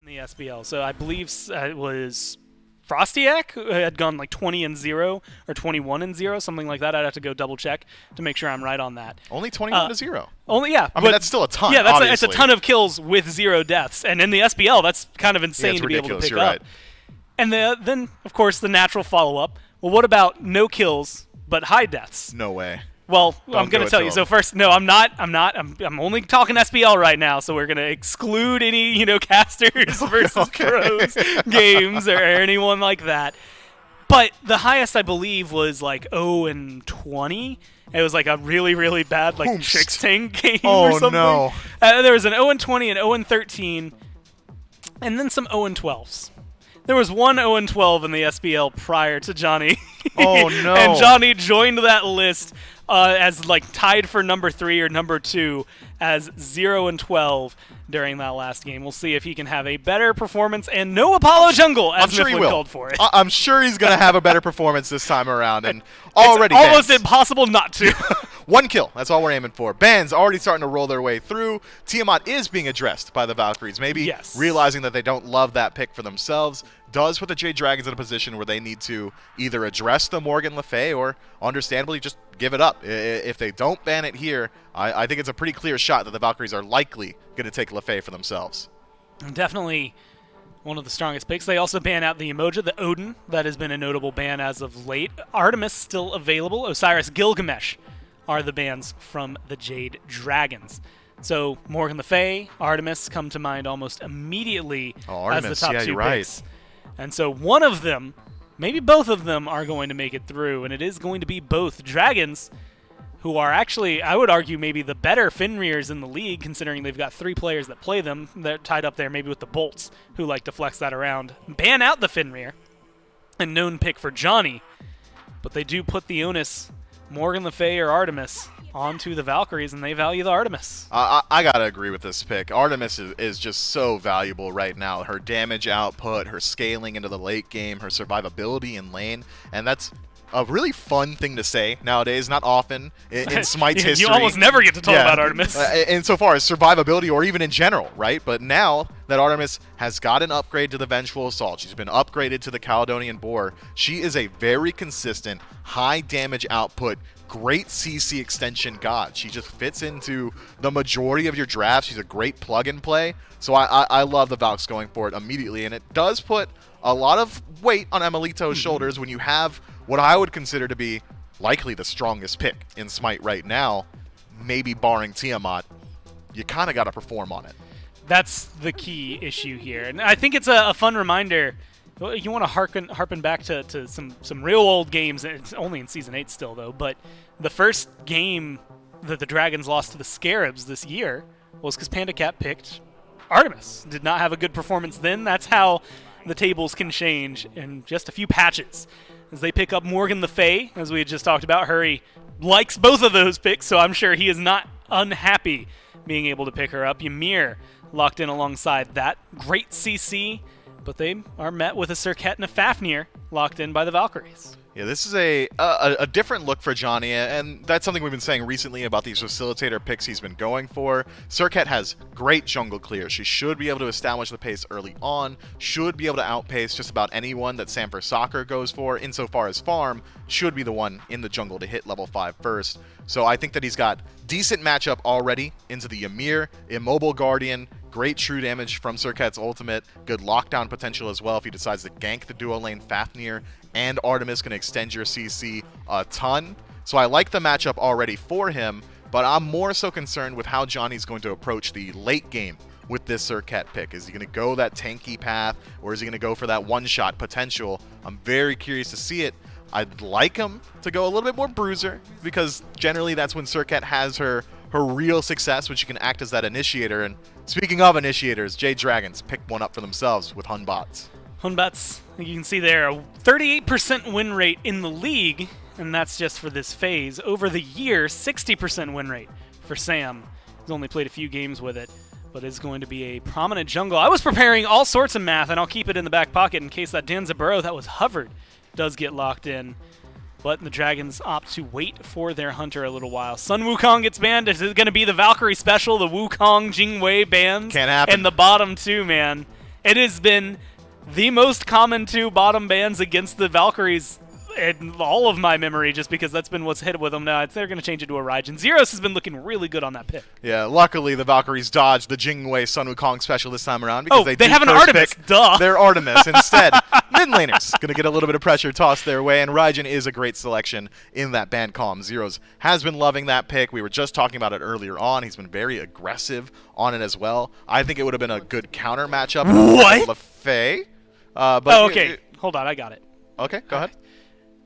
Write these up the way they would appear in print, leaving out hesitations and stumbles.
the SBL. So I believe it was Frostiak who had gone like 20-0 or 21-0, something like that. I'd have to go double check to make sure I'm right on that. Only 21-0. Only, yeah. I mean, that's still a ton. Yeah, it's a obviously. ton of kills with 0 deaths, and in the SBL, that's kind of insane it's to be able to ridiculous, pick you're up. right. And then, of course, the natural follow-up. Well, what about no kills but high deaths? No way. Well, Don't I'm going do to it tell to you. him. So first, no, I'm not. I'm only talking SBL right now. So we're going to exclude any, casters versus pros games or anyone like that. But the highest I believe was like 0-20. It was like a really, really bad like Chicks Tank game or something. No. There was an 0-20 and 0-13, and then some 0-12s. There was one 0-12 in the SBL prior to Johnny. Oh, no. And Johnny joined that list as like tied for number 3 or number 2 as 0-12 during that last game. We'll see if he can have a better performance and no Apollo Jungle as I'm sure he Mifflin will. called for it. I'm sure he's going to have a better performance this time around. And already it's almost bans. impossible not to. 1 kill. That's all we're aiming for. Bans already starting to roll their way through. Tiamat is being addressed by the Valkyries. Maybe Yes. realizing that they don't love that pick for themselves does put the Jade Dragons in a position where they need to either address the Morgan Le Fay or understandably just give it up. If they don't ban it here, I think it's a pretty clear shot that the Valkyries are likely going to take Le Fay for themselves. Definitely one of the strongest picks. They also ban out the Emoja, the Odin. That has been a notable ban as of late. Artemis still available. Osiris, Gilgamesh are the bans from the Jade Dragons. So Morgan Le Fay, Artemis come to mind almost immediately Artemis, as the top yeah, 2 you're right. picks. And so one of them, maybe both of them, are going to make it through, and it is going to be both Dragons, who are actually, I would argue, maybe the better Fenrir's in the league, considering they've got 3 players that play them. They're tied up there maybe with the Bolts, who like to flex that around. Ban out the Fenrir, a known pick for Johnny, but they do put the onus, Morgan Le Fay or Artemis, onto the Valkyries, and they value the Artemis. I gotta agree with this pick. Artemis is just so valuable right now. Her damage output, her scaling into the late game, her survivability in lane, and that's a really fun thing to say nowadays. Not often in Smite's history. You almost never get to talk about Artemis. Insofar as survivability or even in general, right? But now that Artemis has got an upgrade to the Vengeful Assault, she's been upgraded to the Caledonian Boar, she is a very consistent, high damage output, great CC extension god. She just fits into the majority of your drafts. She's a great plug-and-play. So I love the Valks going for it immediately, and it does put a lot of weight on Emelito's shoulders when you have what I would consider to be likely the strongest pick in Smite right now, maybe barring Tiamat. You kind of got to perform on it. That's the key issue here. And I think it's a fun reminder. You want to harken back to some real old games. It's only in Season 8 still, though. But the first game that the Dragons lost to the Scarabs this year was because Panda Cat picked Artemis. Did not have a good performance then. That's how the tables can change in just a few patches. As they pick up Morgan Le Fay, as we had just talked about, Hurry likes both of those picks, so I'm sure he is not unhappy being able to pick her up. Ymir locked in alongside that. Great CC, but they are met with a Serket and a Fafnir locked in by the Valkyries. Yeah, this is a different look for Johnny, and that's something we've been saying recently about these facilitator picks he's been going for. Serket has great jungle clear. She should be able to establish the pace early on, should be able to outpace just about anyone that Sanford Soccer goes for, insofar as farm, should be the one in the jungle to hit level 5 first. So I think that he's got decent matchup already into the Ymir, Immobile Guardian, great true damage from Serket's ultimate, good lockdown potential as well if he decides to gank the duo lane Fafnir, and Artemis can extend your CC a ton. So I like the matchup already for him, but I'm more so concerned with how Johnny's going to approach the late game with this Serket pick. Is he going to go that tanky path, or is he going to go for that one-shot potential? I'm very curious to see it. I'd like him to go a little bit more bruiser, because generally that's when Serket has her real success, when she can act as that initiator. And speaking of initiators, Jade Dragons picked one up for themselves with Hunbots. Hunbots, you can see there, a 38% win rate in the league, and that's just for this phase. Over the year, 60% win rate for Sam. He's only played a few games with it, but is going to be a prominent jungle. I was preparing all sorts of math, and I'll keep it in the back pocket in case that Danzaburo that was hovered does get locked in. But the Dragons opt to wait for their Hunter a little while. Sun Wukong gets banned. Is it going to be the Valkyrie special, the Wukong Jingwei bans? Can't happen. And the bottom two, man. It has been the most common 2 bottom bans against the Valkyries in all of my memory, just because that's been what's hit with them now. They're going to change it to a Raijin. Zeros has been looking really good on that pick. Yeah, luckily the Valkyries dodged the Jingwei Sun Wukong special this time around because they have an Artemis. Duh. Their Artemis instead. Mid laners going to get a little bit of pressure tossed their way, and Raijin is a great selection in that ban column. Zeros has been loving that pick. We were just talking about it earlier on. He's been very aggressive on it as well. I think it would have been a good counter matchup. What? Lefay. Okay. Hold on, I got it. Okay, go ahead.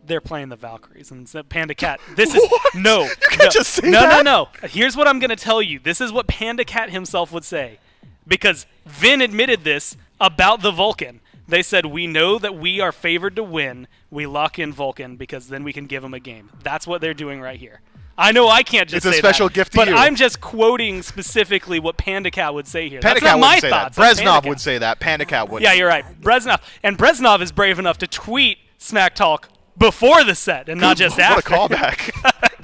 They're playing the Valkyries, and it's Panda Cat. This is no. You can't just say no, that. No. Here's what I'm gonna tell you. This is what Panda Cat himself would say, because Vin admitted this about the Vulcan. They said, we know that we are favored to win. We lock in Vulcan because then we can give him a game. That's what they're doing right here. I know I can't just say that. It's a special gift to but you. I'm just quoting specifically what Panda Cat would say here. Panda That's Cat not my wouldn't say thoughts. that. That's Panda Breznov Cat. would say that. Panda Cat wouldn't. Yeah, you're right. Breznov is brave enough to tweet Smack Talk before the set and not just after. What a callback.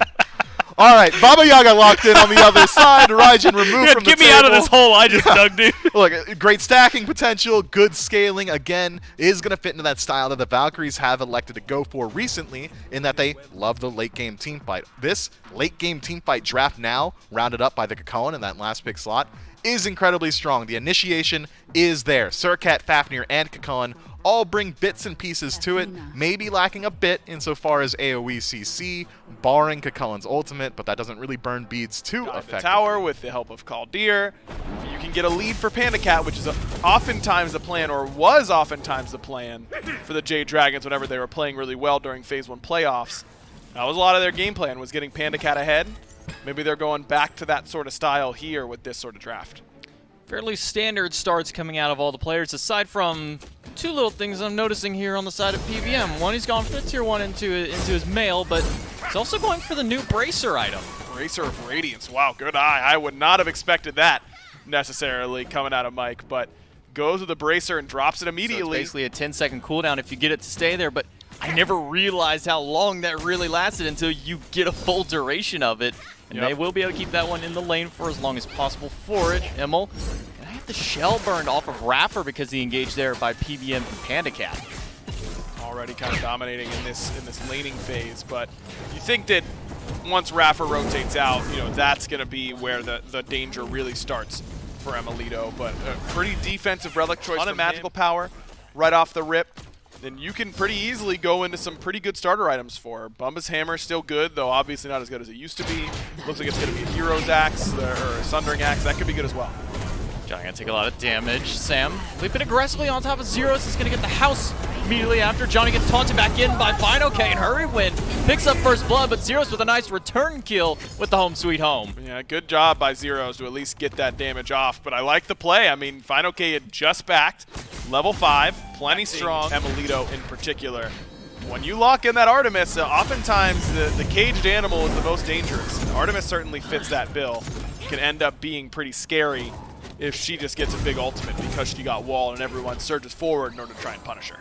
All right, Baba Yaga locked in on the other side. Raijin removed from the table. Get me out of this hole I just dug, dude. Look, great stacking potential, good scaling. Again, is going to fit into that style that the Valkyries have elected to go for recently, in that they love the late game team fight. This late game team fight draft now, rounded up by the Kakon in that last pick slot, is incredibly strong. The initiation is there. Surcat, Fafnir, and Kakon all bring bits and pieces to it, maybe lacking a bit insofar as AoE CC, barring Kakullen's ultimate, but that doesn't really burn beads too effectively. The tower with the help of Kaldir, you can get a lead for Panda Cat, which is oftentimes the plan, or was oftentimes the plan for the Jade Dragons whenever they were playing really well during Phase 1 playoffs. That was a lot of their game plan, was getting Panda Cat ahead. Maybe they're going back to that sort of style here with this sort of draft. Fairly standard starts coming out of all the players, aside from 2 little things I'm noticing here on the side of PVM. One, he's gone for the Tier 1 into his mail, but he's also going for the new Bracer item. Bracer of Radiance. Wow, good eye. I would not have expected that necessarily coming out of Mike, but goes with the Bracer and drops it immediately. So it's basically a 10-second cooldown if you get it to stay there, but I never realized how long that really lasted until you get a full duration of it. And they will be able to keep that one in the lane for as long as possible for it. Immel, and I have the shell burned off of Raffer because he engaged there by PVM and Panda Cat. Already kind of dominating in this laning phase, but you think that once Raffer rotates out, that's going to be where the danger really starts for Emilito. But a pretty defensive relic choice, on magical power right off the rip. Then you can pretty easily go into some pretty good starter items for her. Bumba's Hammer is still good, though obviously not as good as it used to be. Looks like it's going to be a Hero's Axe or a Sundering Axe. That could be good as well. Johnny gonna take a lot of damage. Sam leaping aggressively on top of Zeros is gonna get the house immediately after. Johnny gets taunted back in by Final K, and Hurry Win picks up first blood, but Zeros with a nice return kill with the home sweet home. Yeah, good job by Zeros to at least get that damage off, but I like the play. I mean, Final K had just backed, level 5, plenty strong. Emilito in particular. When you lock in that Artemis, oftentimes the caged animal is the most dangerous. Artemis certainly fits that bill. Can end up being pretty scary if she just gets a big ultimate because she got walled and everyone surges forward in order to try and punish her.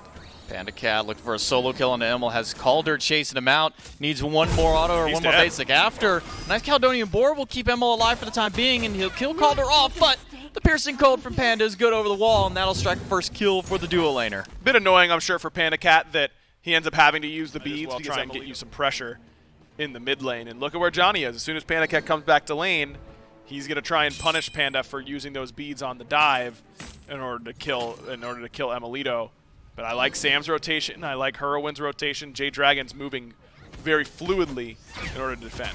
Panda Cat looking for a solo kill on Emil, has Calder chasing him out, needs one more auto or one more basic after. Nice Caledonian Boar will keep Emil alive for the time being, and he'll kill Calder off, but the piercing code from Panda is good over the wall, and that'll strike first kill for the duo laner. Bit annoying, I'm sure, for Panda Cat that he ends up having to use the beads to try and get you some pressure in the mid lane. And look at where Johnny is. As soon as Panda Cat comes back to lane, he's going to try and punish Panda for using those beads on the dive in order to kill Emilito. But I like Sam's rotation. I like Hurrowind's rotation. Jade Dragon's moving very fluidly in order to defend.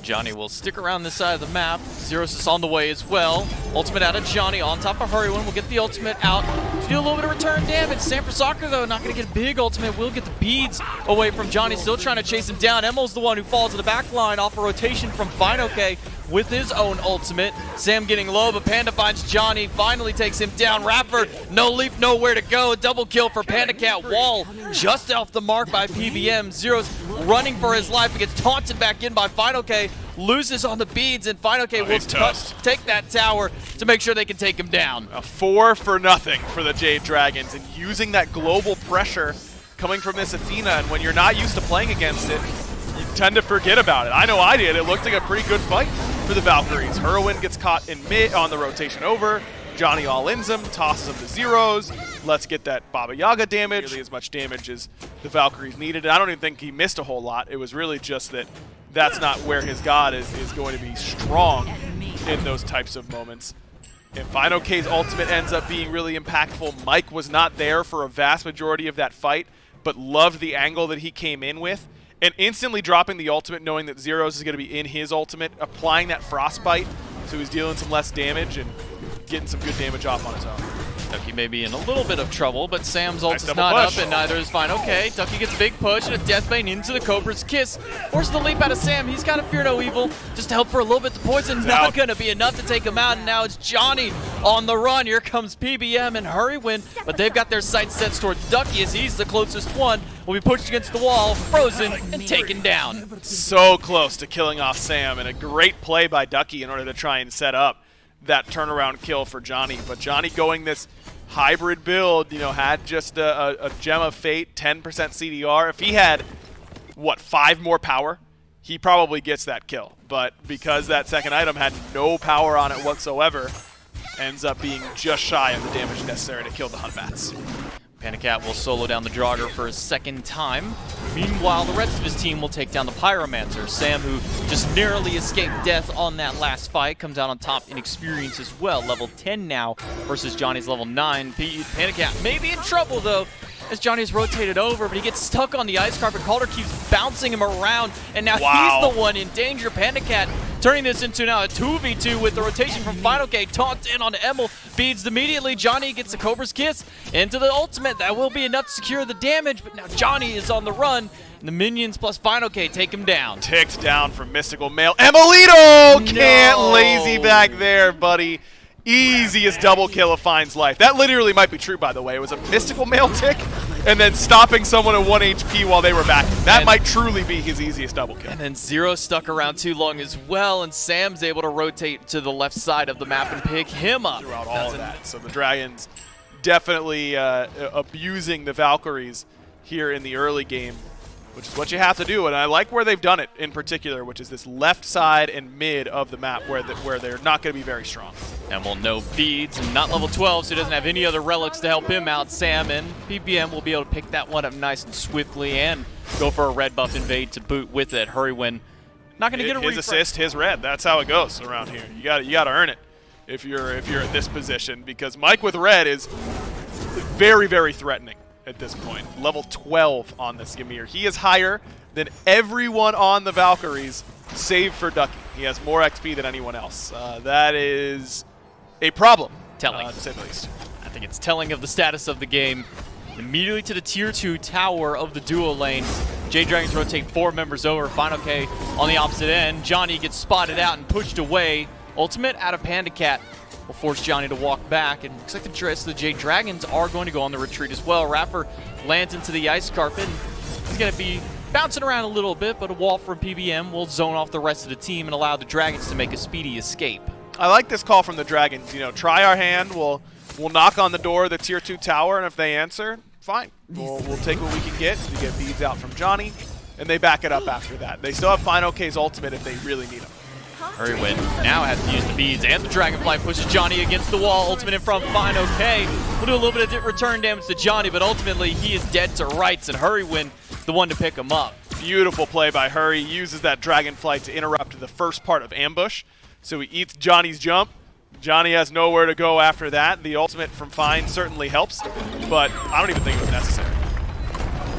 Johnny will stick around this side of the map. Zeros is on the way as well. Ultimate out of Johnny on top of Hurrywin. We'll get the ultimate out. Do a little bit of return damage. Sam for Soccer, though, not going to get a big ultimate. Will get the beads away from Johnny. Still trying to chase him down. Emil's the one who falls to the back line off a rotation from Final K with his own ultimate. Sam getting low, but Panda finds Johnny. Finally takes him down. Rapper, no leap, nowhere to go. Double kill for Panda Cat. Wall just off the mark by PVM. Zeros running for his life. He gets taunted back in by Final K. Loses on the beads, and Final K will take that tower to make sure they can take him down. A 4-0 for the Jade Dragons, and using that global pressure coming from this Athena, and when you're not used to playing against it, you tend to forget about it. I know I did. It looked like a pretty good fight for the Valkyries. Hurrowin gets caught in mid on the rotation over. Johnny all-ins him, tosses him to zeros. Let's get that Baba Yaga damage. Really as much damage as the Valkyries needed. And I don't even think he missed a whole lot. It was really just that that's not where his god is going to be strong in those types of moments. And Final K's ultimate ends up being really impactful. Mike was not there for a vast majority of that fight, but loved the angle that he came in with. And instantly dropping the ultimate, knowing that Zeros is going to be in his ultimate, applying that Frostbite, so he's dealing some less damage and getting some good damage off on his own. Ducky may be in a little bit of trouble, but Sam's ult Nice is double not push. up, and neither is Final K. Ducky gets a big push and a Deathbane into the Cobra's Kiss. Forces the leap out of Sam. He's got a Fear No Evil. Just to help for a little bit. The poison not out. going to be enough to take him out, and now it's Johnny on the run. Here comes PBM and Hurrywin, but they've got their sights set towards Ducky as he's the closest one. Will be pushed against the wall, frozen, and taken down. So close to killing off Sam, and a great play by Ducky in order to try and set up that turnaround kill for Johnny. But Johnny going this hybrid build, you know, had just a Gem of Fate, 10% CDR. If he had, what, 5 more power, he probably gets that kill. But because that second item had no power on it whatsoever, ends up being just shy of the damage necessary to kill the Hunt Bats. Panicat will solo down the Draugr for a second time. Meanwhile, the rest of his team will take down the Pyromancer. Sam, who just narrowly escaped death on that last fight, comes out on top in experience as well. Level 10 now versus Johnny's level 9. Panicat may be in trouble, though, as Johnny's rotated over, but he gets stuck on the ice carpet. Calder keeps bouncing him around, and now he's the one in danger. Panicat turning this into now a 2v2 with the rotation from Final K. Taunts in on Emil, beads immediately. Johnny gets the Cobra's Kiss into the ultimate. That will be enough to secure the damage, but now Johnny is on the run, and the minions plus Final K take him down. Ticked down from Mystical Male. Emilito can't lazy back there, buddy. Easiest double kill of Fine's life. That literally might be true, by the way. It was a Mystical Male tick, and then stopping someone at 1 HP while they were back. That might truly be his easiest double kill. And then Zero stuck around too long as well, and Sam's able to rotate to the left side of the map and pick him up. Throughout all of that. So the Dragons definitely abusing the Valkyries here in the early game, which is what you have to do. And I like where they've done it in particular, which is this left side and mid of the map where they're not going to be very strong. And we'll know beads and not level 12, so he doesn't have any other relics to help him out. Sam and PPM will be able to pick that one up nice and swiftly and go for a red buff invade to boot with it. Hurrywin not going to get a his refresh. assist, his red. That's how it goes around here. You got to earn it if you're at this position, because Mike with red is very, very threatening at this point. Level 12 on this Ymir. He is higher than everyone on the Valkyries, save for Ducky. He has more XP than anyone else. That is a problem, Telling. to say the least. I think it's telling of the status of the game. Immediately to the tier 2 tower of the duo lane. Jade Dragons rotate 4 members over. Final K on the opposite end. Johnny gets spotted out and pushed away. Ultimate out of Panda Cat will force Johnny to walk back. And looks like the rest of the Jade Dragons are going to go on the retreat as well. Raffer lands into the ice carpet. He's going to be bouncing around a little bit, but a wall from PBM will zone off the rest of the team and allow the Dragons to make a speedy escape. I like this call from the Dragons. You know, try our hand. We'll knock on the door of the tier 2 tower, and if they answer, fine. We'll take what we can get. We get beads out from Johnny, and they back it up after that. They still have Final K's ultimate if they really need him. Hurrywin now has to use the beads, and the Dragonfly pushes Johnny against the wall. Ultimate in front, Final K will do a little bit of return damage to Johnny, but ultimately he is dead to rights, and Hurrywin the one to pick him up. Beautiful play by Hurry. He uses that Dragonfly to interrupt the first part of ambush. So he eats Johnny's jump. Johnny has nowhere to go after that. The ultimate from Fine certainly helps, but I don't even think it was necessary.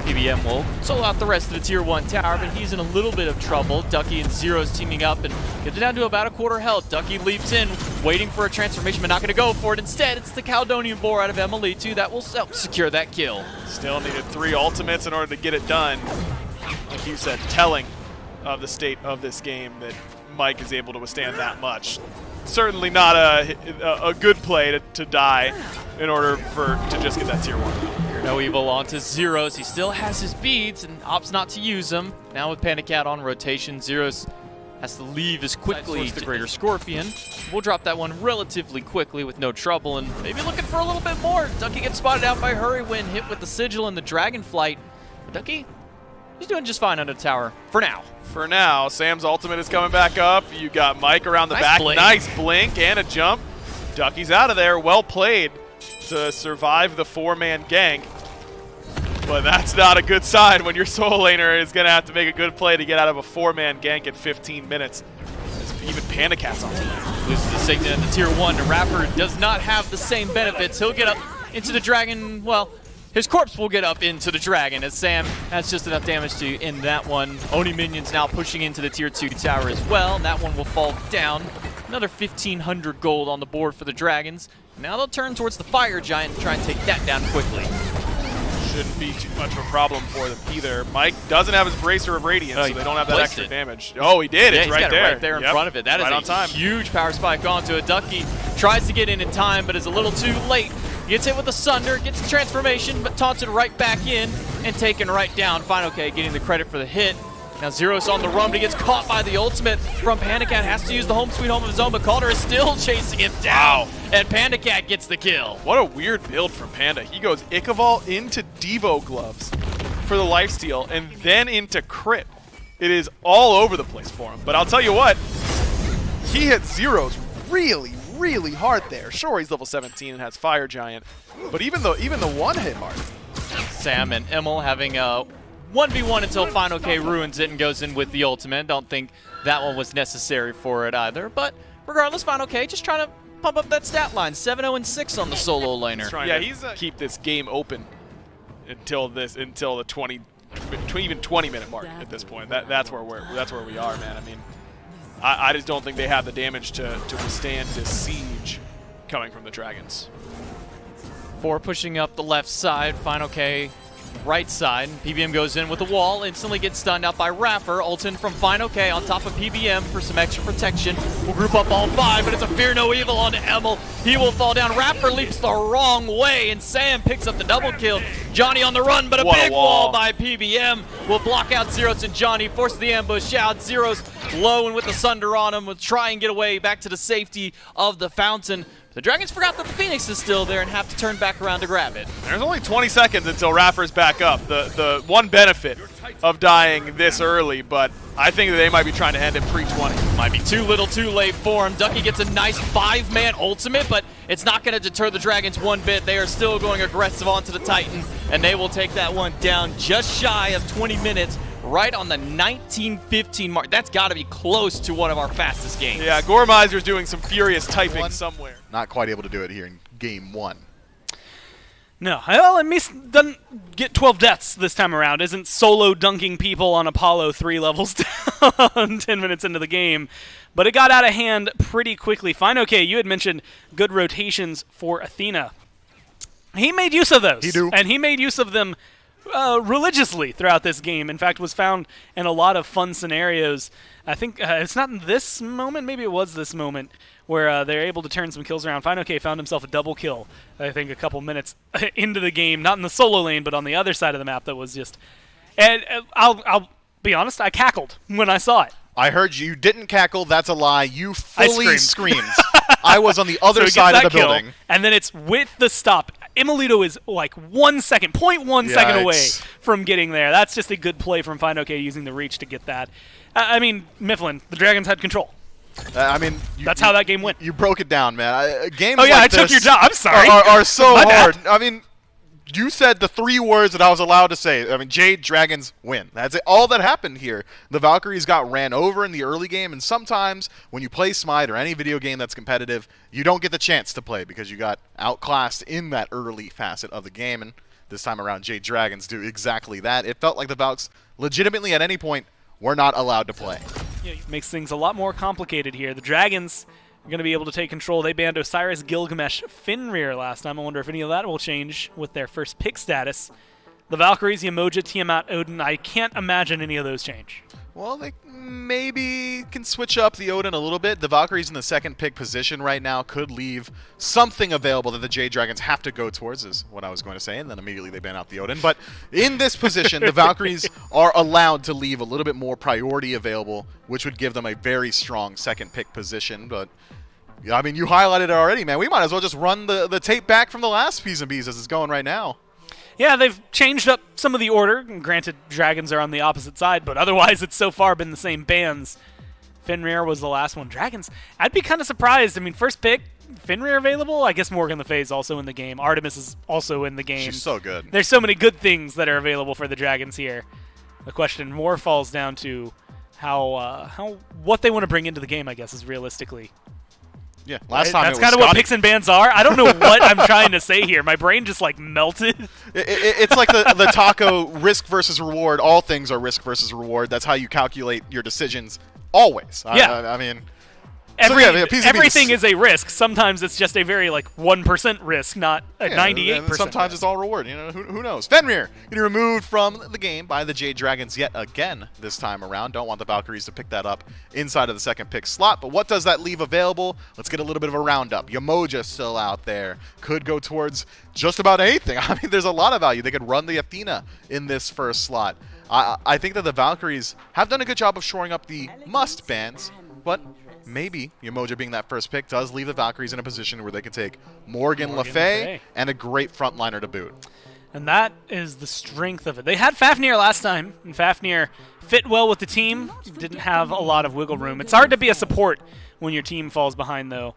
PBM will solo out the rest of the tier 1 tower, but he's in a little bit of trouble. Ducky and Zero's teaming up and gets it down to about a quarter health. Ducky leaps in, waiting for a transformation, but not going to go for it. Instead, it's the Caledonian Boar out of Emilito that will help secure that kill. Still needed 3 ultimates in order to get it done. Like you said, telling of the state of this game that Mike is able to withstand that much. Certainly not a good play to die in order to just get that tier 1. No evil onto Zeros. He still has his beads and opts not to use them. Now with Panda Cat on rotation, Zeros has to leave as quickly as the Greater Scorpion. We'll drop that one relatively quickly with no trouble, and maybe looking for a little bit more. Ducky gets spotted out by Hurrywin, hit with the Sigil and the Dragonflight. But Ducky, he's doing just fine under the tower for now. For now, Sam's ultimate is coming back up. You got Mike around the Nice back. blink. Nice blink and a jump. Ducky's out of there. Well played to survive the 4-man gank. But that's not a good sign when your solo laner is going to have to make a good play to get out of a 4-man gank in 15 minutes. Even Panda Cat's on the lane. Loses the Signet in the tier 1. The Rapper does not have the same benefits. He'll get up into the Dragon. Well, his corpse will get up into the Dragon as Sam has just enough damage to end that one. Oni minions now pushing into the tier 2 tower as well. And that one will fall down. Another 1,500 gold on the board for the Dragons. Now they'll turn towards the Fire Giant and try and take that down quickly. Shouldn't be too much of a problem for them either. Mike doesn't have his Bracer of Radiance, so they don't have that extra damage. Oh, he did. Yeah, it's he's right got there. it right there in front of it. That right on is time. a huge power spike onto it. Ducky tries to get in time, but is a little too late. Gets hit with the Sunder, gets the transformation, but taunted right back in and taken right down. Final K getting the credit for the hit. Now Zeros on the run, but he gets caught by the ultimate from Panda Cat. Has to use the home sweet home of his own, but Calder is still chasing him down. Wow. And Panda Cat gets the kill. What a weird build from Panda. He goes Ichaival into Devo gloves for the lifesteal, and then into crit. It is all over the place for him. But I'll tell you what, he hit Zeros really, really hard there. Sure, he's level 17 and has Fire Giant, but even the one hit hard. Sam and Emil having a 1v1 until Final K ruins it and goes in with the ultimate. Don't think that one was necessary for it either. But regardless, Final K just trying to pump up that stat line. 7-0-6 on the solo laner. Yeah, he's keep this game open until the even 20-minute mark at this point. That's where we are, man. I mean, I just don't think they have the damage to withstand this siege coming from the Dragons. 4 pushing up the left side. Final K right side. PBM goes in with a wall, instantly gets stunned out by Raffer. Ultin from Final K on top of PBM for some extra protection. We'll group up all 5, but it's a Fear No Evil onto Emil. He will fall down. Raffer leaps the wrong way, and Sam picks up the double kill. Johnny on the run, but a big wall by PBM will block out Zeros, and Johnny forces the ambush out. Zeros low and with the Sunder on him will try and get away back to the safety of the fountain. The Dragons forgot that the Phoenix is still there and have to turn back around to grab it. There's only 20 seconds until Raffer's back up. The one benefit of dying this early, but I think that they might be trying to end it pre-20. Might be too little too late for him. Ducky gets a nice 5-man ultimate, but it's not going to deter the Dragons one bit. They are still going aggressive onto the Titan, and they will take that one down just shy of 20 minutes. Right on the 19:15 mark. That's got to be close to one of our fastest games. Yeah, Gormizer's doing some furious typing somewhere. Not quite able to do it here in game 1. No, well, at least doesn't get 12 deaths this time around. Isn't solo dunking people on Apollo 3 levels down 10 minutes into the game. But it got out of hand pretty quickly. Fine, okay, you had mentioned good rotations for Athena. He made use of those. He do. And he made use of them religiously throughout this game. In fact, was found in a lot of fun scenarios. I think it's not in this moment, maybe it was this moment, where they're able to turn some kills around. Fine OK found himself a double kill, I think, a couple minutes into the game. Not in the solo lane, but on the other side of the map that was just... And I'll be honest, I cackled when I saw it. I heard you didn't cackle. That's a lie. You fully screamed. I was on the other So side of the kill, building. And then it's with the stop. Imolito is like 1 second, 0.1 second away from getting there. That's just a good play from Fine OK using the reach to get that. I mean, Mifflin, the Dragons had control. I mean, that's how that game went. You broke it down, man. Games Oh yeah, like I took this your job. I'm sorry. Are so My hard. bad. I mean, you said the 3 words that I was allowed to say. I mean, Jade, Dragons, win. That's it. All that happened here. The Valkyries got ran over in the early game, and sometimes when you play Smite or any video game that's competitive, you don't get the chance to play because you got outclassed in that early facet of the game, and this time around, Jade Dragons do exactly that. It felt like the Valks legitimately at any point were not allowed to play. Yeah, it makes things a lot more complicated here. The Dragons are going to be able to take control. They banned Osiris, Gilgamesh, Fenrir last time. I wonder if any of that will change with their first pick status. The Valkyries, Yamoja, Tiamat, Odin, I can't imagine any of those change. Well, they maybe can switch up the Odin a little bit. The Valkyries in the second pick position right now could leave something available that the Jade Dragons have to go towards, is what I was going to say, and then immediately they ban out the Odin. But in this position, the Valkyries are allowed to leave a little bit more priority available, which would give them a very strong second pick position. But, I mean, you highlighted it already, man. We might as well just run the tape back from the last P's and B's as it's going right now. Yeah, they've changed up some of the order. Granted, Dragons are on the opposite side, but otherwise it's so far been the same bans. Fenrir was the last one. Dragons, I'd be kind of surprised. I mean, first pick, Fenrir available? I guess Morgan Le Fay is also in the game. Artemis is also in the game. She's so good. There's so many good things that are available for the Dragons here. The question more falls down to what they want to bring into the game, I guess, is realistically. Yeah, last time That's it was kind of what Scotty. picks and bans are. I don't know what I'm trying to say here. My brain just like melted. It's like the taco risk versus reward. All things are risk versus reward. That's how you calculate your decisions always. Yeah. I mean, Everything is a risk. Sometimes it's just a very 1% risk, not a 98%. And sometimes risk. it's all reward. Who knows? Fenrir getting removed from the game by the Jade Dragons yet again this time around. Don't want the Valkyries to pick that up inside of the second pick slot. But what does that leave available? Let's get a little bit of a roundup. Yamoja still out there. Could go towards just about anything. I mean, there's a lot of value. They could run the Athena in this first slot. I think that the Valkyries have done a good job of shoring up the must bans, but maybe Yamoja being that first pick does leave the Valkyries in a position where they can take Morgan Le Fay and a great frontliner to boot. And that is the strength of it. They had Fafnir last time, and Fafnir fit well with the team. Didn't have a lot of wiggle room. It's hard to be a support when your team falls behind, though.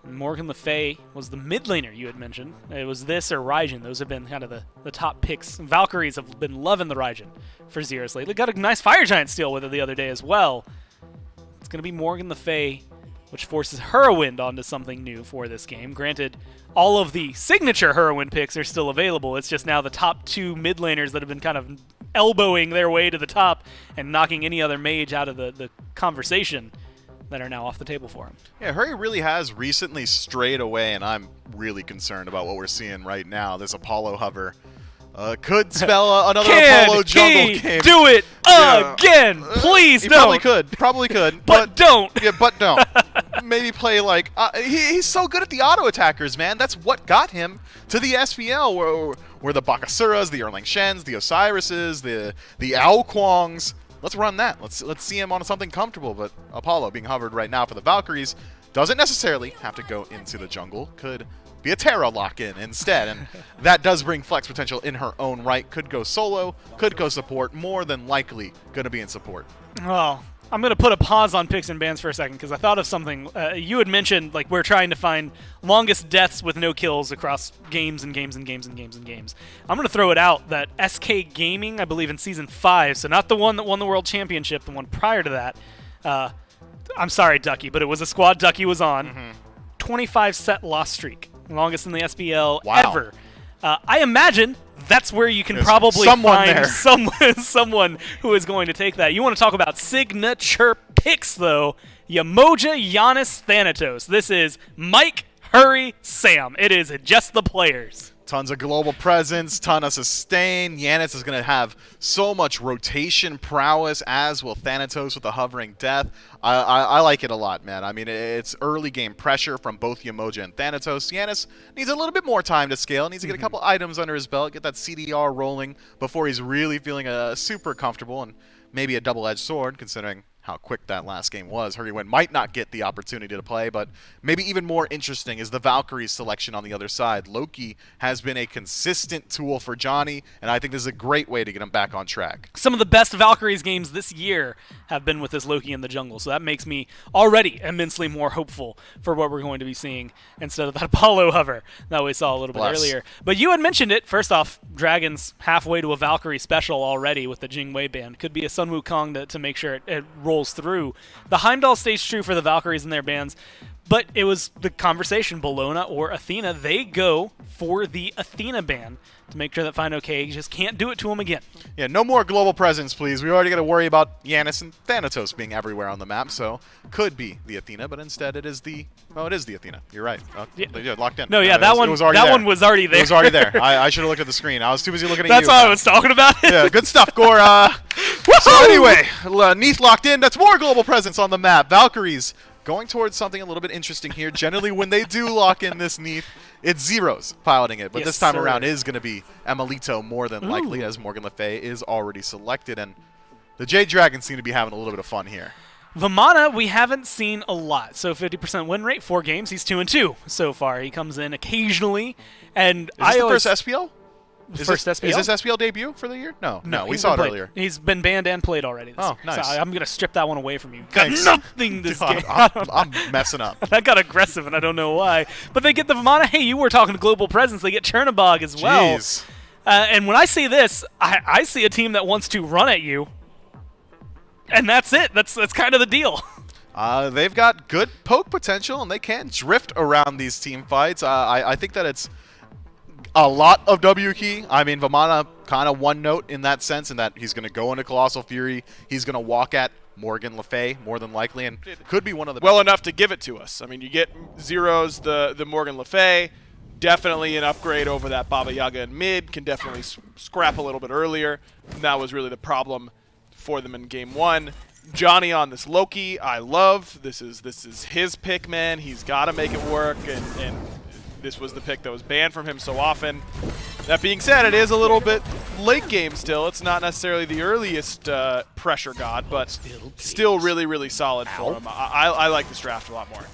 And Morgan Le Fay was the mid laner you had mentioned. It was this or Raijin. Those have been kind of the top picks. Valkyries have been loving the Raijin for Zeros lately. Got a nice Fire Giant steal with it the other day as well. It's going to be Morgan Le Fay, which forces Whirlwind onto something new for this game. Granted, all of the signature Whirlwind picks are still available. It's just now the top two mid laners that have been kind of elbowing their way to the top and knocking any other mage out of the conversation that are now off the table for him. Yeah, Hurry really has recently strayed away, and I'm really concerned about what we're seeing right now. This Apollo hover could spell another Apollo jungle game. Do it again, please. He don't. probably could, but don't. Yeah, but don't. Maybe play he's so good at the auto attackers, man. That's what got him to the SPL, where the Bakasuras, the Erlang Shens, the Osirises, the Aokwongs. Let's run that. Let's see him on something comfortable. But Apollo being hovered right now for the Valkyries doesn't necessarily have to go into the jungle. Could be a Terra lock-in instead, and that does bring flex potential in her own right. Could go solo, could go support, more than likely going to be in support. Oh, I'm going to put a pause on picks and bans for a second because I thought of something. You had mentioned we're trying to find longest deaths with no kills across games and games and games and games and games. I'm going to throw it out that SK Gaming, I believe in Season 5, so not the one that won the World Championship, the one prior to that. I'm sorry, Ducky, but it was a squad Ducky was on. 25 set loss streak. Longest in the SPL ever. I imagine that's where you can probably find someone who is going to take that. You want to talk about signature picks, though. Yamoja, Giannis, Thanatos. This is Mike, Hurry, Sam. It is just the players. Tons of global presence, ton of sustain. Giannis is going to have so much rotation prowess, as will Thanatos with the hovering death. I like it a lot, man. I mean, it's early game pressure from both Yamoja and Thanatos. Giannis needs a little bit more time to scale. Needs to get a couple items under his belt, get that CDR rolling before he's really feeling super comfortable, and maybe a double-edged sword, considering how quick that last game was. Hurrywin might not get the opportunity to play, but maybe even more interesting is the Valkyries selection on the other side. Loki has been a consistent tool for Johnny, and I think this is a great way to get him back on track. Some of the best Valkyries games this year have been with this Loki in the jungle, so that makes me already immensely more hopeful for what we're going to be seeing instead of that Apollo hover that we saw a little bit earlier. But you had mentioned it. First off, Dragons halfway to a Valkyrie special already with the Jingwei band. Could be a Sun Wukong to make sure it rolls through. The Heimdall stays true for the Valkyries and their bands, but it was the conversation, Bellona or Athena. They go for the Athena ban to make sure that Fine OK just can't do it to him again. Yeah, no more global presence, please. We already got to worry about Giannis and Thanatos being everywhere on the map, so could be the Athena, but instead it is the Athena. You're right. Yeah, locked in. No, yeah, that one was already there. It was already there. I should have looked at the screen. I was too busy looking at you. That's all I was talking about. Yeah, good stuff, Gore. So anyway, Neath locked in. That's more global presence on the map. Valkyries going towards something a little bit interesting here. Generally, when they do lock in this Neath, it's Zeros piloting it. But this time around is going to be Emilito more than likely, as Morgan Le Fay is already selected. And the Jade Dragons seem to be having a little bit of fun here. Vamana, we haven't seen a lot. So 50% win rate, 4 games. He's 2-2 so far. He comes in occasionally. And is this the first SPL? First SPL. Is this SPL debut for the year? No, we he's saw it been played. earlier. He's been banned and played already this year. Nice. So I'm going to strip that one away from you. Got Thanks. nothing this game. I'm messing up. That got aggressive, and I don't know why. But they get the Vamana. Hey, you were talking to Global Presence. They get Chernobog as well. Jeez. And when I say this, I see a team that wants to run at you. And that's it. That's kind of the deal. They've got good poke potential, and they can drift around these team fights. I think that it's a lot of W key. I mean, Vamana kind of one note in that sense, in that he's going to go into Colossal Fury. He's going to walk at Morgan Le Fay more than likely, and could be one of the well enough to give it to us. I mean, you get Zero's the Morgan Le Fay, definitely an upgrade over that Baba Yaga in mid, can definitely scrap a little bit earlier. And that was really the problem for them in game one. Johnny on this Loki, I love. This is his pick, man. He's got to make it work, and this was the pick that was banned from him so often. That being said, it is a little bit late game still. It's not necessarily the earliest pressure god, but still really, really solid for him. I like this draft a lot more.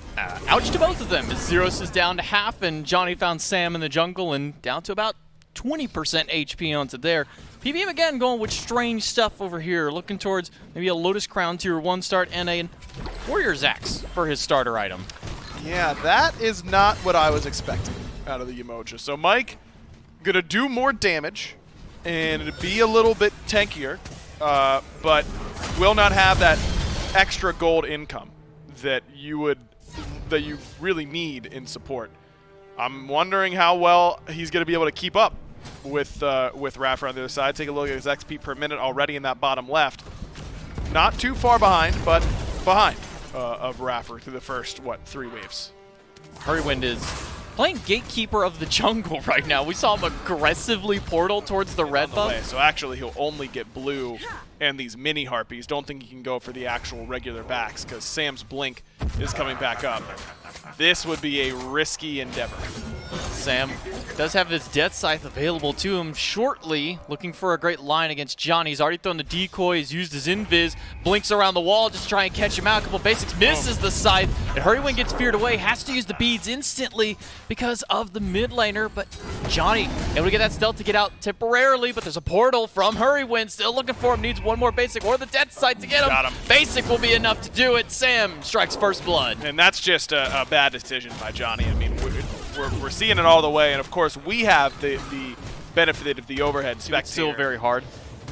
Ouch to both of them. Zeros is down to half, and Johnny found Sam in the jungle and down to about 20% HP onto there. PBM again going with strange stuff over here, looking towards maybe a Lotus Crown tier 1 start and a Warrior's Axe for his starter item. Yeah, that is not what I was expecting out of the Umoja. So Mike, gonna do more damage and be a little bit tankier, but will not have that extra gold income that you really need in support. I'm wondering how well he's gonna be able to keep up with Raffer on the other side. Take a look at his XP per minute already in that bottom left. Not too far behind, but behind of Raffer through the first, 3 waves. Hurrywind is playing Gatekeeper of the jungle right now. We saw him aggressively portal towards the red buff. So actually he'll only get blue and these mini harpies. Don't think he can go for the actual regular backs because Sam's blink is coming back up. This would be a risky endeavor. Sam does have his Death Scythe available to him shortly, looking for a great line against Johnny. He's already thrown the decoy, he's used his invis, blinks around the wall just to try and catch him out. A couple basics, misses the Scythe, and Hurrywin gets feared away, has to use the beads instantly because of the mid laner, but Johnny able to get that stealth to get out temporarily, but there's a portal from Hurrywin, still looking for him, needs one more basic or the Death Scythe to get him. Got him. Basic will be enough to do it. Sam strikes first blood. And that's just a bad decision by Johnny. I mean, we're seeing it all the way, and of course we have the benefit of the overhead spectator. Still very hard.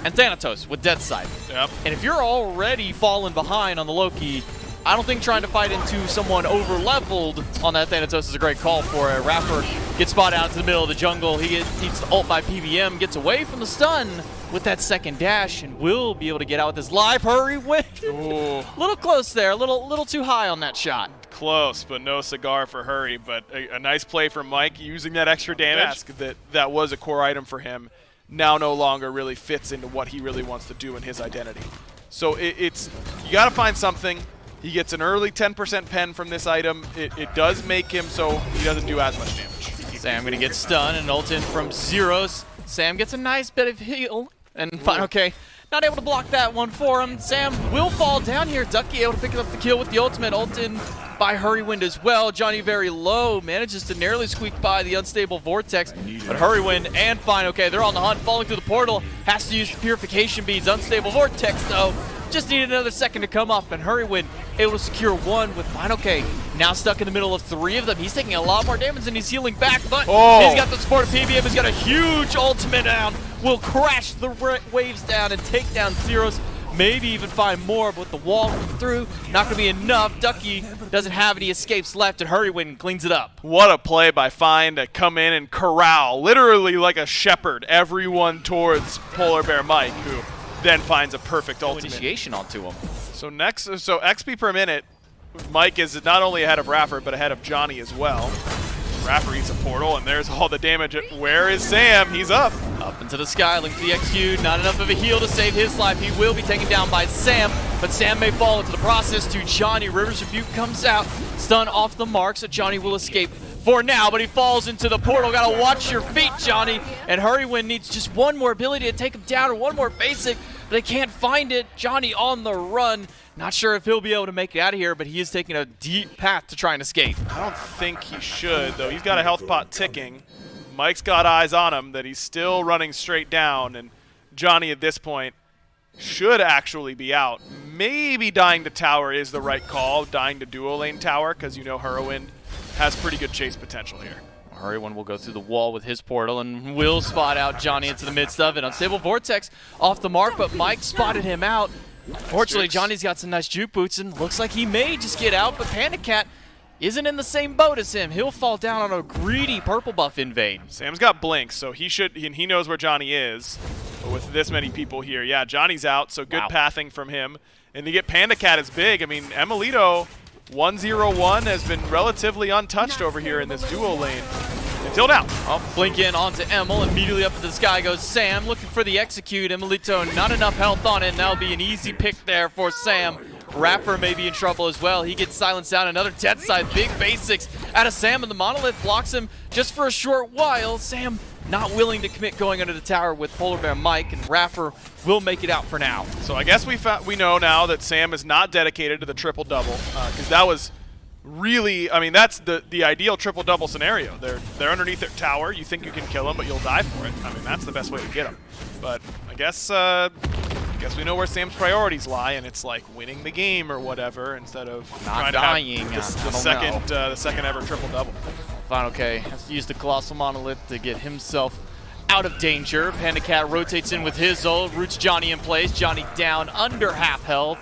And Thanatos with Death Scythe. Yep. And if you're already falling behind on the Loki, I don't think trying to fight into someone over-leveled on that Thanatos is a great call for it. Raffer gets spotted out to the middle of the jungle. He needs to ult by PBM, gets away from the stun with that second dash, and will be able to get out with his live hurry win. A little close there, a little too high on that shot. Close, but no cigar for Hurry. But a nice play from Mike using that extra damage. That was a core item for him. Now no longer really fits into what he really wants to do in his identity. So it's you got to find something. He gets an early 10% pen from this item. It does make him so he doesn't do as much damage. Sam gonna get stunned and ult in from Zeros. Sam gets a nice bit of heal. And fine, okay, not able to block that one for him. Sam will fall down here. Ducky able to pick up the kill with the ultimate. Ult in by Hurrywind as well. Johnny very low, manages to narrowly squeak by the unstable Vortex. But Hurrywind and Fine, okay, they're on the hunt, falling through the portal. Has to use the Purification Beads. Unstable Vortex, though, just needed another second to come up. And Hurrywind able to secure one with Fine, okay. Now stuck in the middle of 3 of them. He's taking a lot more damage and he's healing back, but he's got the support of PBM. He's got a huge ultimate down. Will crash the waves down and take down Zeros. Maybe even find more, but with the wall coming through, not going to be enough. Ducky doesn't have any escapes left, and Hurrywin cleans it up. What a play by Fine to come in and corral, literally like a shepherd, everyone towards Polar Bear Mike, who then finds a perfect ultimate. Initiation onto him. So XP per minute, Mike is not only ahead of Raffer, but ahead of Johnny as well. Raffer eats a portal, and there's all the damage. Where is Sam? He's up. Up into the sky, link to the XQ. Not enough of a heal to save his life. He will be taken down by Sam, but Sam may fall into the process to Johnny. River's Rebuke comes out, stun off the mark, so Johnny will escape for now, but he falls into the portal. Gotta watch your feet, Johnny. And Hurrywin needs just one more ability to take him down, or one more basic, but they can't find it. Johnny on the run. Not sure if he'll be able to make it out of here, but he is taking a deep path to try and escape. I don't think he should, though. He's got a health pot ticking. Mike's got eyes on him, that he's still running straight down, and Johnny at this point should actually be out. Maybe dying to tower is the right call, dying to dual lane tower, because you know Whirlwind has pretty good chase potential here. Hurrywin will go through the wall with his portal and will spot out Johnny into the midst of it. Unstable Vortex off the mark, but Mike spotted him out. Fortunately, Johnny's got some nice juke boots and looks like he may just get out, but Panda Cat isn't in the same boat as him. He'll fall down on a greedy purple buff invade. Sam's got blinks, so he should, and he knows where Johnny is. But with this many people here, yeah, Johnny's out, so good pathing from him. And to get Panda Cat is big. I mean, Emilito 1-0-1 has been relatively untouched over here in this duo lane. Until now. Oh, blink in onto Emil. Immediately up to the sky goes Sam, looking for the execute. Emilito, not enough health on it, and that'll be an easy pick there for Sam. Rapper may be in trouble as well. He gets silenced out. Another dead side. Big basics out of Sam, and the Monolith blocks him just for a short while. Sam not willing to commit going under the tower with Polar Bear Mike, and Rapper will make it out for now. So I guess we know now that Sam is not dedicated to the triple-double, because that was really, I mean, that's the ideal triple-double scenario. They're underneath their tower. You think you can kill them, but you'll die for it. I mean, that's the best way to get them. But I guess we know where Sam's priorities lie, and it's like winning the game or whatever instead of Not trying dying. to have the second ever triple-double. Final K has to use the Colossal Monolith to get himself out of danger. Panda Cat rotates in with his ult, roots Johnny in place. Johnny down under half health.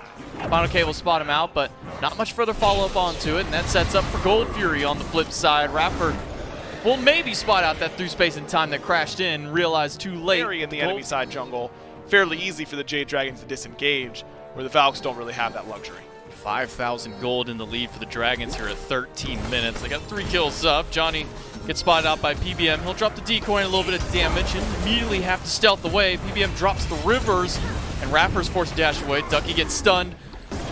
Final K will spot him out, but not much further follow-up onto it, and that sets up for Gold Fury on the flip side. Rapper will maybe spot out that through space and time that crashed in, realized too late. Very in the enemy side jungle, fairly easy for the Jade Dragons to disengage, where the Valks don't really have that luxury. 5,000 gold in the lead for the Dragons here at 13 minutes. They got 3 kills up. Johnny gets spotted out by PBM. He'll drop the decoy and a little bit of damage and immediately have to stealth away. PBM drops the rivers, and Rapper's forced to dash away. Ducky gets stunned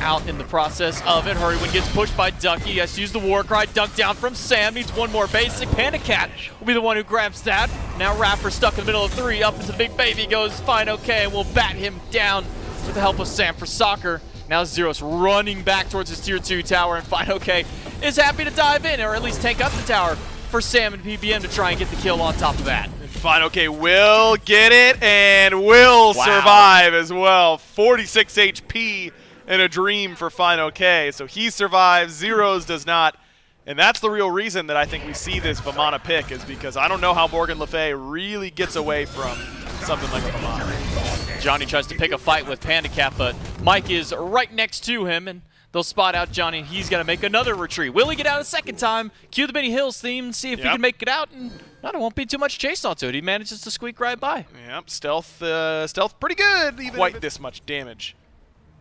out in the process of it. Hurrywin gets pushed by Ducky. He has to use the war cry. Dunk down from Sam. Needs one more basic. Panda Cat will be the one who grabs that. Now Rapper stuck in the middle of 3. Up into Big Baby goes fine okay, and we'll bat him down with the help of Sam for soccer. Now Zeros running back towards his tier 2 tower, and Fine OK is happy to dive in, or at least take up the tower for Sam and PBM to try and get the kill on top of that. Fine OK will get it and will survive as well. 46 HP in a dream for Fine OK. So he survives, Zeros does not. And that's the real reason that I think we see this Vamana pick, is because I don't know how Morgan Le Fay really gets away from something like a Vamana. Johnny tries to pick a fight with Panda Cat, but Mike is right next to him, and they'll spot out Johnny, and he's going to make another retreat. Will he get out a second time? Cue the Benny Hills theme, see if he can make it out, and no, there won't be too much chase onto it. He manages to squeak right by. Yep, stealth pretty good, even quite this much damage.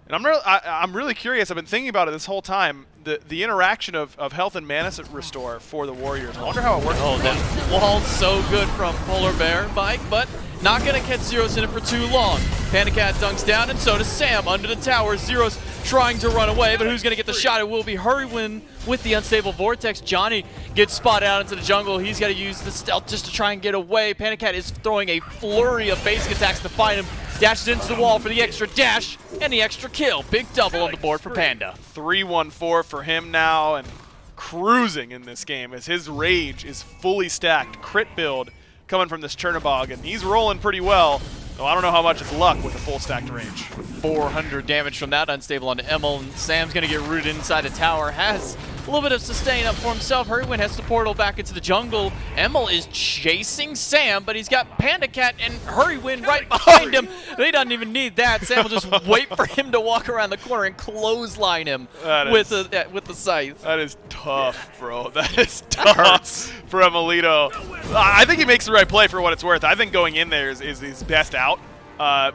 And I'm really curious. I've been thinking about it this whole time. The interaction of health and mana restore for the Warriors. I wonder how it works. Oh, that wall's so good from Polar Bear Mike, but not going to catch Zeros in it for too long. Panda Cat dunks down, and so does Sam under the tower. Zeros trying to run away, but who's going to get the shot? It will be Hurrywin with the Unstable Vortex. Johnny gets spotted out into the jungle. He's got to use the stealth just to try and get away. Panda Cat is throwing a flurry of basic attacks to find him. Dashes into the wall for the extra dash and the extra kill. Big double on the board for Panda. 3-1-4 for him now, and cruising in this game as his rage is fully stacked. Crit build coming from this Chernobog, and he's rolling pretty well. Though I don't know how much is luck with a full stacked range. 400 damage from that Unstable onto Emil, and Sam's going to get rooted inside the tower. Has a little bit of sustain up for himself. Hurrywin has the portal back into the jungle. Emil is chasing Sam, but he's got Panda Cat and Hurrywin right behind him. They don't even need that. Sam will just wait for him to walk around the corner and clothesline him with the scythe. That is tough, bro. That is tough for Emilito. I think he makes the right play for what it's worth. I think going in there is his best out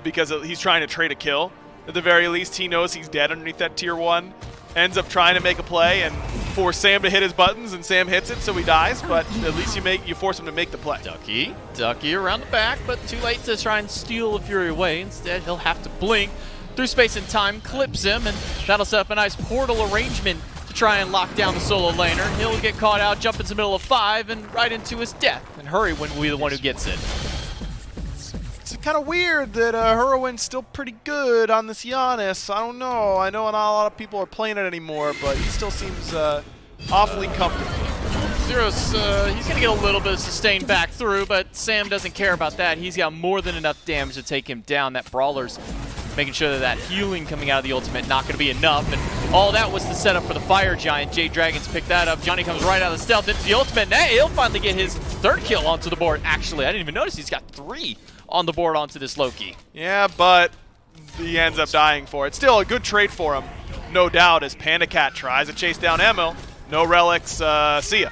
because he's trying to trade a kill. At the very least, he knows he's dead underneath that tier 1. Ends up trying to make a play and force Sam to hit his buttons, and Sam hits it, so he dies. But at least you force him to make the play. Ducky around the back, but too late to try and steal the Fury away. Instead, he'll have to blink through space and time, clips him, and that'll set up a nice portal arrangement to try and lock down the solo laner. He'll get caught out, jump into the middle of 5, and right into his death. And Hurrywin will be the one who gets it. It's kind of weird that Hurrywin's still pretty good on this Giannis. I don't know. I know not a lot of people are playing it anymore, but he still seems awfully comfortable. Zeros, he's going to get a little bit of sustain back through, but Sam doesn't care about that. He's got more than enough damage to take him down. That Brawler's making sure that healing coming out of the ultimate not going to be enough. And all that was the setup for the Fire Giant. Jade Dragons pick that up. Johnny comes right out of the stealth into the ultimate. And hey, he'll finally get his 3rd kill onto the board. Actually, I didn't even notice he's got 3 on the board onto this Loki. Yeah, but he ends up dying for it. Still a good trade for him, no doubt, as Panda Cat tries to chase down Emil. No relics, see ya.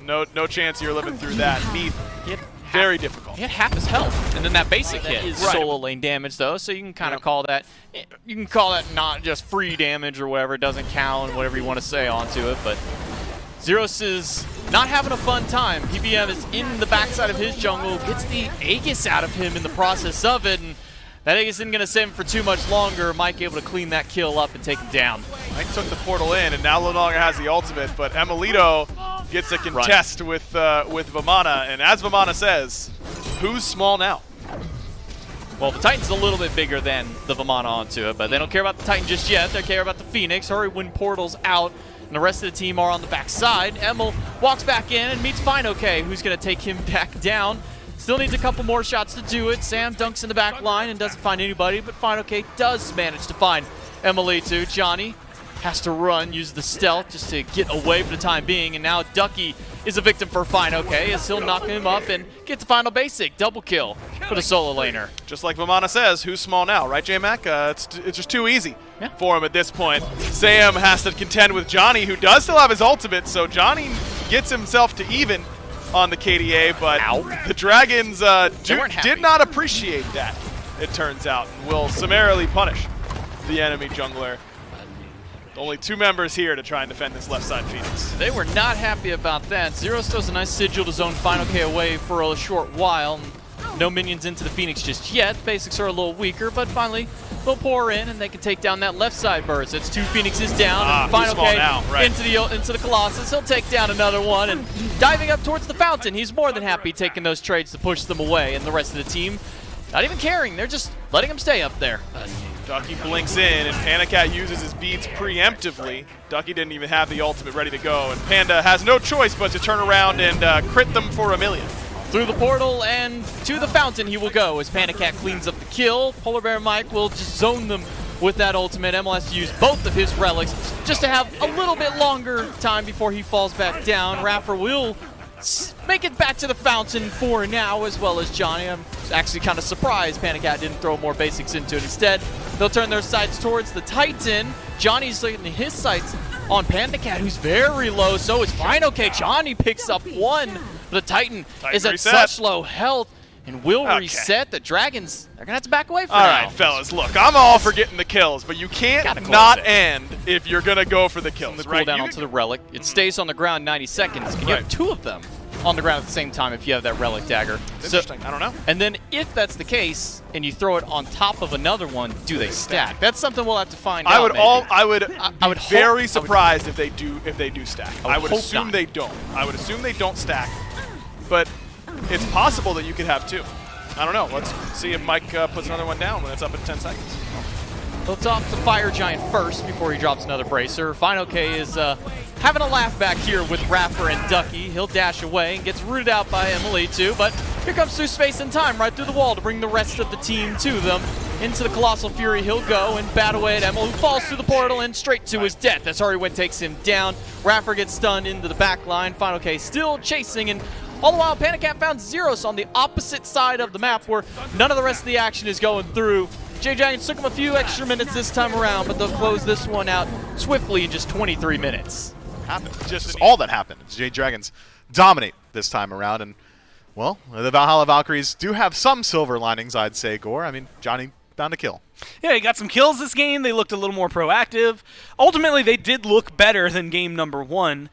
No chance you're living through that. Very difficult. He had half his health, and then that basic hit is solo lane damage, though, so you can kind of call that. You can call that not just free damage or whatever. It doesn't count, whatever you want to say onto it. But Zeros is not having a fun time. PBM is in the backside of his jungle, gets the Aegis out of him in the process of it, and that Aegis isn't going to save him for too much longer. Mike able to clean that kill up and take him down. Mike took the portal in, and now no longer has the ultimate, but Emilito gets a contest with Vamana, and as Vamana says, who's small now? Well, the Titan's a little bit bigger than the Vamana onto it, but they don't care about the Titan just yet. They care about the Phoenix. Hurry when portal's out, and the rest of the team are on the backside. Emil walks back in and meets Fine OK, who's going to take him back down. Still needs a couple more shots to do it. Sam dunks in the back line and doesn't find anybody, but Fine OK does manage to find Emilito. Johnny has to run, use the stealth just to get away for the time being, and now Ducky is a victim for Fine OK as he'll knock him up and get the final basic. Double kill for the solo laner. Just like Vamana says, who's small now, right, J-Mac? It's just too easy for him at this point. Sam has to contend with Johnny, who does still have his ultimate, so Johnny gets himself to even on the KDA, but the Dragons did not appreciate that, it turns out, and will summarily punish the enemy jungler. Only 2 members here to try and defend this left side Phoenix. They were not happy about that. Zeros does a nice sigil to zone Final K away for a short while. No minions into the Phoenix just yet. Basics are a little weaker, but finally they'll pour in and they can take down that left side burst. It's 2 Phoenixes down. And Final K into the Colossus. He'll take down another one and diving up towards the fountain. He's more than happy taking those trades to push them away, and the rest of the team not even caring. They're just letting him stay up there. Ducky blinks in, and Panda Cat uses his beads preemptively. Ducky didn't even have the ultimate ready to go, and Panda has no choice but to turn around and crit them for $1 million. Through the portal and to the fountain he will go as Panda Cat cleans up the kill. Polar Bear Mike will just zone them with that ultimate. Emil has to use both of his relics just to have a little bit longer time before he falls back down. Raffer will make it back to the fountain for now, as well as Johnny. I'm actually kind of surprised Panda Cat didn't throw more basics into it. Instead, they'll turn their sights towards the Titan. Johnny's looking his sights on Panda Cat, who's very low. So is Fine OK. Johnny picks up 1. The Titan is at such low health and will reset. The Dragons, they're going to have to back away for now. All right, fellas, look, I'm all for getting the kills, but you can't not end if you're going to go for the kills, the cooldown onto the relic. It stays on the ground 90 seconds. And you have 2 of them on the ground at the same time if you have that relic dagger. Interesting. I don't know. And then if that's the case and you throw it on top of another one, do they stack? That's something we'll have to find out. I would be very surprised if they do stack. I would assume they don't. I would assume they don't stack. But it's possible that you could have 2. I don't know. Let's see if Mike puts another one down when it's up in 10 seconds. He'll top the Fire Giant first before he drops another bracer. Fine OK is having a laugh back here with Raffer and Ducky. He'll dash away and gets rooted out by Emily too, but here comes through space and time, right through the wall to bring the rest of the team to them. Into the Colossal Fury he'll go and bat away at Emil, who falls through the portal and straight to his death as Hurrywin takes him down. Raffer gets stunned into the back line. Fine OK still chasing, and all the while, Panda Cat found Zeros on the opposite side of the map where none of the rest of the action is going through. Jade Dragons took them a few extra minutes this time around, but they'll close this one out swiftly in just 23 minutes. Just all that happened. Jade Dragons dominate this time around, and, well, the Valhalla Valkyries do have some silver linings, I'd say, Gore. I mean, Johnny found a kill. Yeah, he got some kills this game. They looked a little more proactive. Ultimately, they did look better than game number 1.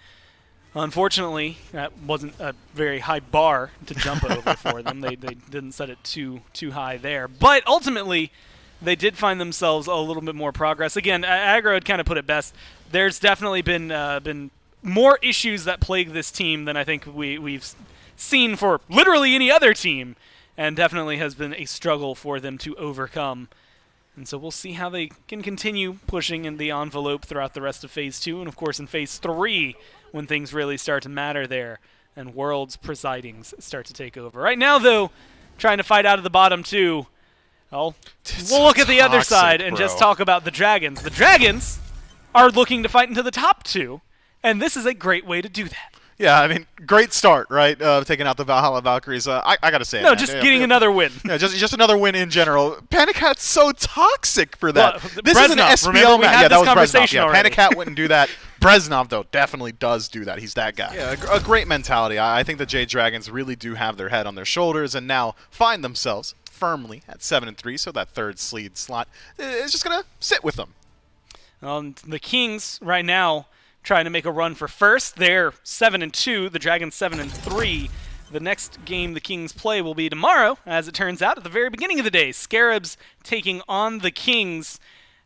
Unfortunately, that wasn't a very high bar to jump over for them. They didn't set it too high there. But ultimately, they did find themselves a little bit more progress. Again, Aggro had kind of put it best. There's definitely been more issues that plague this team than I think we've seen for literally any other team, and definitely has been a struggle for them to overcome. And so we'll see how they can continue pushing in the envelope throughout the rest of Phase 2, and of course in Phase 3, when things really start to matter there, and Worlds presidings start to take over. Right now, though, trying to fight out of the bottom 2. Well, we'll look at the other toxic, side and bro. just talk about the Dragons. The Dragons are looking to fight into the top 2, and this is a great way to do that. Yeah, I mean, great start, right? Taking out the Valhalla Valkyries. I gotta say, No, man, just getting another win. Yeah, just another win in general. Panic Hat's so toxic for that. Well, This is an Breznov, remember SPL we match. had Yeah, that this was Breznov. conversation Yeah, already. Panic Hat wouldn't do that. Breznov, though, definitely does do that. He's that guy. Yeah, a great mentality. I think the Jade Dragons really do have their head on their shoulders and now find themselves firmly at 7-3. So that third seed slot is just gonna sit with them. The Kings right now trying to make a run for first. They're 7-2. The Dragons 7-3. The next game the Kings play will be tomorrow, as it turns out, at the very beginning of the day. Scarabs taking on the Kings,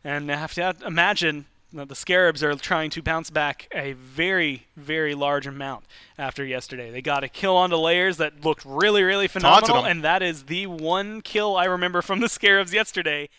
and I have to imagine that the Scarabs are trying to bounce back a very, very large amount after yesterday. They got a kill onto Layers that looked really, really phenomenal, Taunted him. and that is the one kill I remember from the Scarabs yesterday.